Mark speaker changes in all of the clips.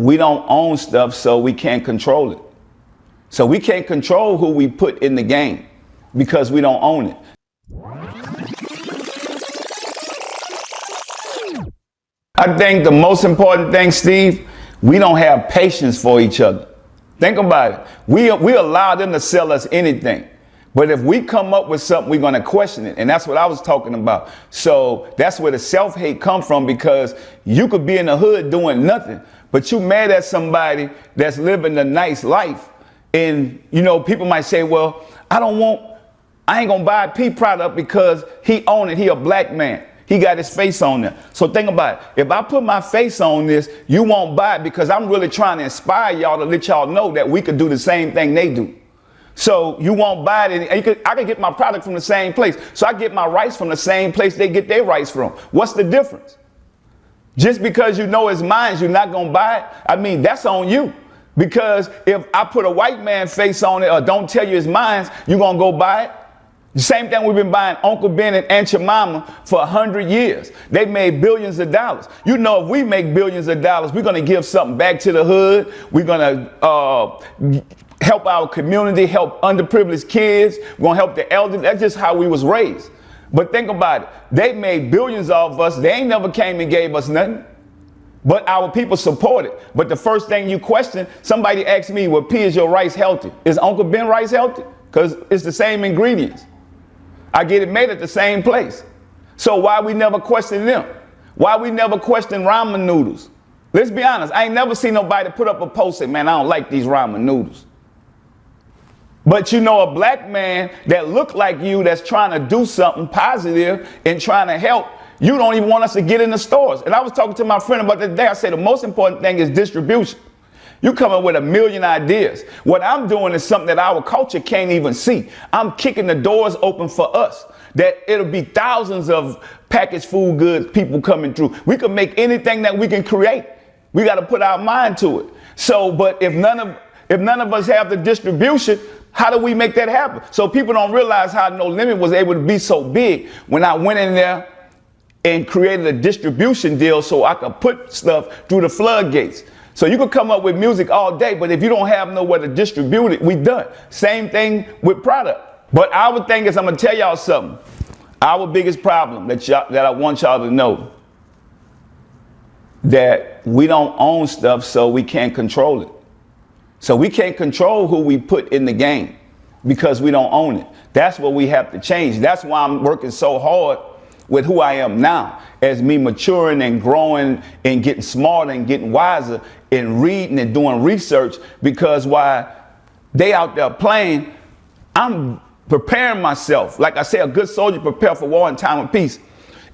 Speaker 1: we don't own stuff, so we can't control it. So we can't control who we put in the game because we don't own it. I think the most important thing, Steve, we don't have patience for each other. Think about it. We allow them to sell us anything. But if we come up with something, we're going to question it. And that's what I was talking about. So that's where the self-hate come from, because you could be in the hood doing nothing, but you mad at somebody that's living a nice life. And, you know, people might say, well, I ain't going to buy a P product because he own it. He a black man. He got his face on there. So think about it. If I put my face on this, you won't buy it because I'm really trying to inspire y'all to let y'all know that we could do the same thing they do. So you won't buy it. And I can get my product from the same place. So I get my rice from the same place they get their rice from. What's the difference? Just because you know it's mine, you're not going to buy it? I mean, that's on you. Because if I put a white man face on it or don't tell you it's mine, you're going to go buy it? The same thing we've been buying Uncle Ben and Aunt Jemima for 100 years. They made billions of dollars. You know, if we make billions of dollars, we're going to give something back to the hood. We're going to help our community, help underprivileged kids. We're going to help the elderly. That's just how we was raised. But think about it. They made billions of us. They ain't never came and gave us nothing. But our people support it. But the first thing you question, somebody asked me, well, P, is your rice healthy? Is Uncle Ben rice healthy? Because it's the same ingredients. I get it made at the same place. So why we never question them? Why we never question ramen noodles? Let's be honest. I ain't never seen nobody put up a post saying, man, I don't like these ramen noodles. But you know, a black man that look like you, that's trying to do something positive and trying to help, you don't even want us to get in the stores. And I was talking to my friend about that today. I said the most important thing is distribution. You come up with a million ideas. What I'm doing is something that our culture can't even see. I'm kicking the doors open for us, that it'll be thousands of packaged food goods, people coming through. We can make anything that we can create. We got to put our mind to it. So, but if none of us have the distribution, how do we make that happen? So people don't realize how No Limit was able to be so big when I went in there and created a distribution deal so I could put stuff through the floodgates. So you could come up with music all day, but if you don't have nowhere to distribute it, we done. Same thing with product. But our thing is, I'm gonna tell y'all something. Our biggest problem that I want y'all to know, that we don't own stuff, so we can't control it. So we can't control who we put in the game because we don't own it. That's what we have to change. That's why I'm working so hard with who I am now, as me maturing and growing and getting smarter and getting wiser and reading and doing research, because while they out there playing, I'm preparing myself. Like I say, a good soldier prepare for war in time of peace.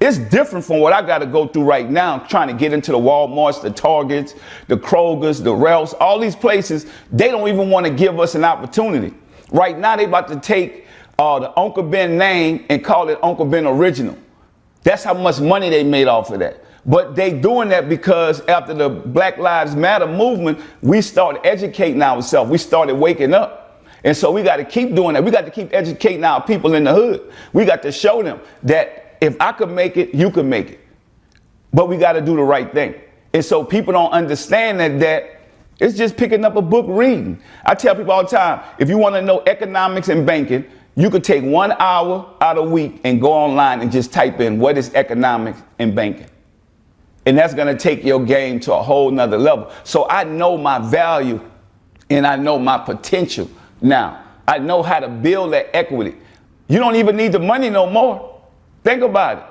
Speaker 1: It's different from what I got to go through right now, trying to get into the Walmarts, the Targets, the Krogers, the Ralphs, all these places. They don't even want to give us an opportunity. Right now, they about to take the Uncle Ben name and call it Uncle Ben Original. That's how much money they made off of that. But they doing that because after the Black Lives Matter movement, we started educating ourselves. We started waking up. And so we got to keep doing that. We got to keep educating our people in the hood. We got to show them that if I could make it, you could make it. But we got to do the right thing. And so people don't understand that it's just picking up a book, reading. I tell people all the time, if you want to know economics and banking, you could take 1 hour out of a week and go online and just type in what is economics and banking. And that's going to take your game to a whole nother level. So I know my value and I know my potential now. I know how to build that equity. You don't even need the money no more. Think about it.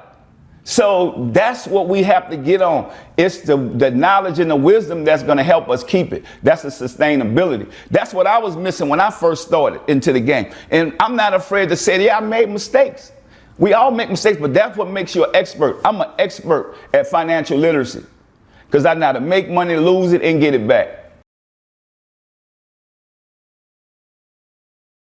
Speaker 1: So that's what we have to get on. It's the knowledge and the wisdom that's going to help us keep it. That's the sustainability. That's what I was missing when I first started into the game. And I'm not afraid to say, yeah, I made mistakes. We all make mistakes, but that's what makes you an expert. I'm an expert at financial literacy because I know how to make money, lose it, and get it back.